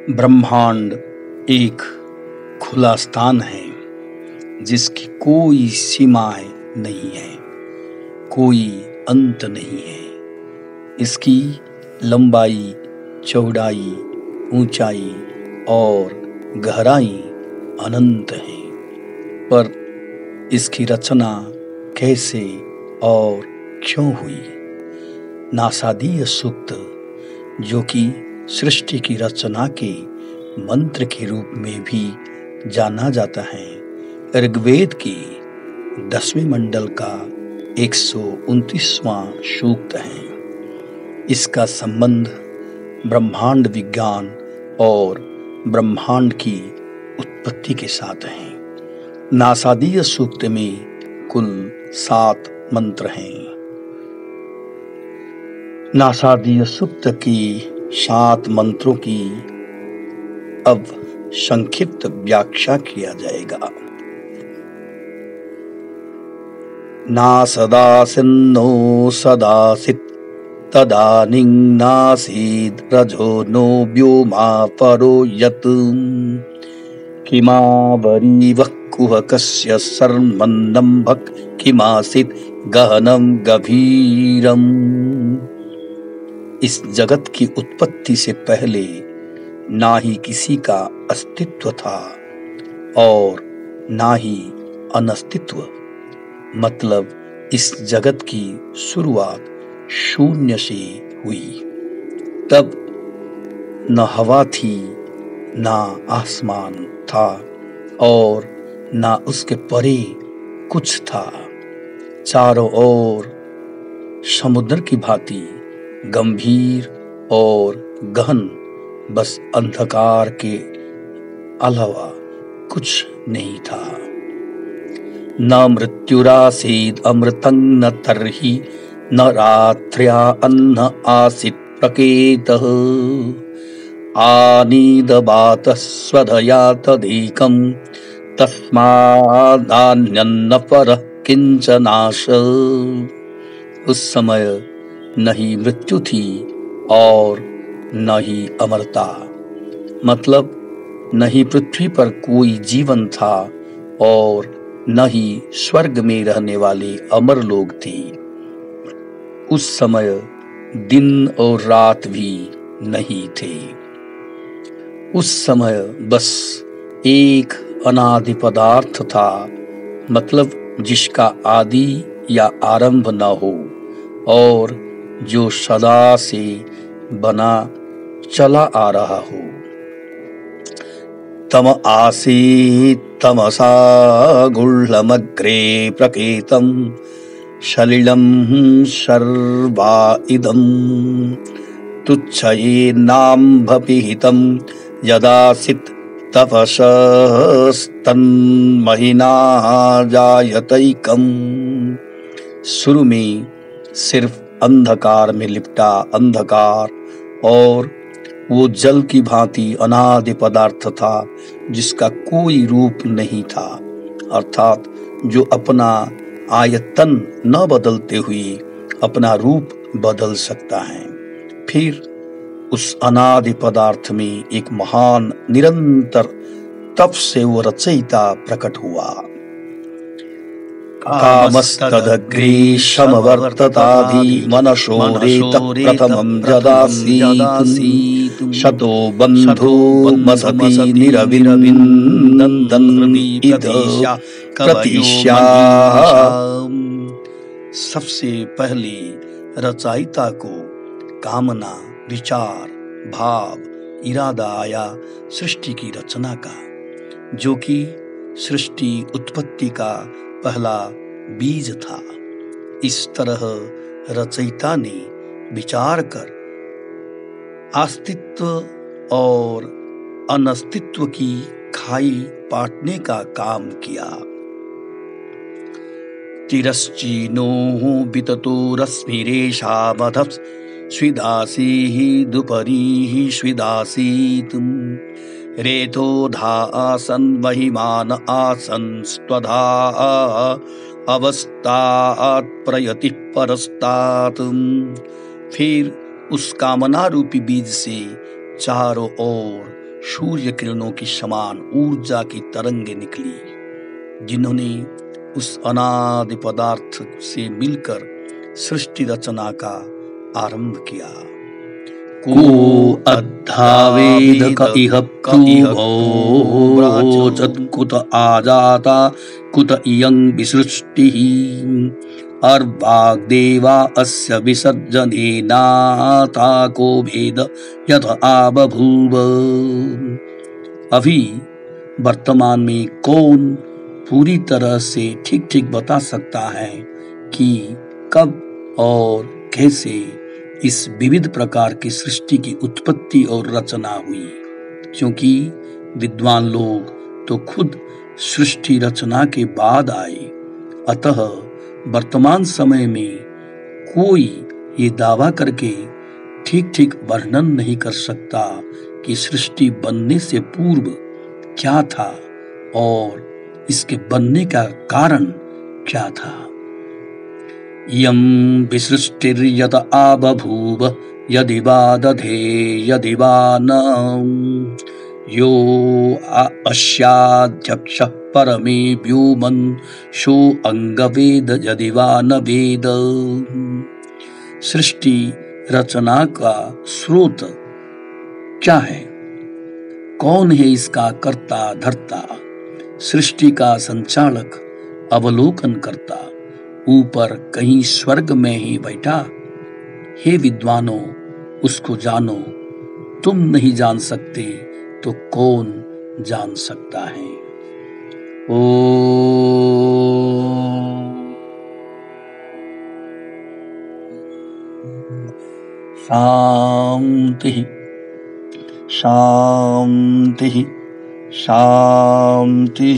ब्रह्मांड एक खुला स्थान है जिसकी कोई सीमाएं नहीं है, कोई अंत नहीं है। इसकी लंबाई, चौड़ाई, ऊंचाई और गहराई अनंत है, पर इसकी रचना कैसे और क्यों हुई? नासादीय सूक्त, जो कि सृष्टि की रचना के मंत्र के रूप में भी जाना जाता है, ऋग्वेद के 10वें मंडल का 129वां सूक्त है। इसका संबंध ब्रह्मांड विज्ञान और ब्रह्मांड की उत्पत्ति के साथ है। नासादीय सूक्त में कुल 7 मंत्र हैं। नासादीय सूक्त की 7 मंत्रों की अब संक्षिप्त व्याख्या किया जाएगा। नासदासिन्नो सदासित् तदानीं नासीद् रजो नो व्योमा परो यत् किमावरीवः कुहकस्य सर्वमन्नम्भक् किमासीत् गहनं गभीरम्। इस जगत की उत्पत्ति से पहले ना ही किसी का अस्तित्व था और ना ही अनस्तित्व, मतलब इस जगत की शुरुआत शून्य से हुई। तब न हवा थी, ना आसमान था और ना उसके परे कुछ था। चारों ओर समुद्र की भांति गंभीर और गहन बस अंधकार के अलावा कुछ नहीं था। न मृत्युरासीद अमृतं न तर्हि न रात्र्या अन्न आसीत् प्रकेतः आनीदबातः स्वधया तदेकं तस्मादान्यन्न परः किंचनाश। उस समय न ही मृत्यु थी और न ही अमरता, मतलब न ही पृथ्वी पर कोई जीवन था और न ही स्वर्ग में रहने वाले अमर लोग थे। उस समय दिन और रात भी नहीं थे। उस समय बस एक अनादि पदार्थ था, मतलब जिसका आदि या आरंभ न हो और जो सदा से बना चला आ रहा हो। तम आसीत् तमसा गुह्लमग्रे प्रकेतं सलिलं सर्वा इदं तुच्छयेनाम्भपिहितं यदासीत् तपसस्तन्महिना जायतैकम्। शुरू में सिर्फ अंधकार में लिपटा अंधकार और वो जल की भांति अनादि पदार्थ था जिसका कोई रूप नहीं था, अर्थात जो अपना आयतन न बदलते हुए अपना रूप बदल सकता है। फिर उस अनादि पदार्थ में एक महान निरंतर तप से वो रचयिता प्रकट हुआ। कामस्तदग्रे समवर्तताधि मनशोरेतः प्रथमं यदासीत् शतो बन्धो मसति निरविन्दन् इदं प्रतीस्याः। सबसे पहले रचयिता को कामना, विचार, भाव, इरादा आया सृष्टि की रचना का, जो कि सृष्टि उत्पत्ति का पहला बीज था। इस तरह रचयिता ने विचार कर अस्तित्व और अनस्तित्व की खाई पाटने का काम किया। तिरश्चीनो विततो रश्मिरेषा मधः स्विदासीः दुपरीः स्विदासीत् रेतो धा आसन् महिमान आसन् स्वधा अवस्थात् प्रयति परस्तात्। फिर उस कामना रूपी बीज से चारों ओर सूर्य किरणों की समान ऊर्जा की तरंगे निकली, जिन्होंने उस अनादि पदार्थ से मिलकर सृष्टि रचना का आरंभ किया। को अद्धावेद क इह प्रोचत कुत आजाता कुत इयं विसृष्टिः अर्वाग्देवा अस्य विसर्जनेनाता को भेद यथ आबभूव। अभी वर्तमान में कौन पूरी तरह से ठीक ठीक बता सकता है कि कब और कैसे इस विविध प्रकार की सृष्टि की उत्पत्ति और रचना हुई, क्योंकि विद्वान लोग तो खुद सृष्टि रचना के बाद आए। अतः वर्तमान समय में कोई ये दावा करके ठीक ठीक वर्णन नहीं कर सकता कि सृष्टि बनने से पूर्व क्या था और इसके बनने का कारण क्या था। यं विसृष्टिर्यत आबभूव यदि वा दधे यदि वा न यो अस्याध्यक्षः परमे व्योमन् सो अंगवेद यदि वा न वेद। सृष्टि रचना का स्रोत क्या है, कौन है इसका कर्ता धर्ता, सृष्टि का संचालक अवलोकन करता, ऊपर कहीं स्वर्ग में ही बैठा। हे विद्वानों, उसको जानो। तुम नहीं जान सकते तो कौन जान सकता है। शांति शांति शांति।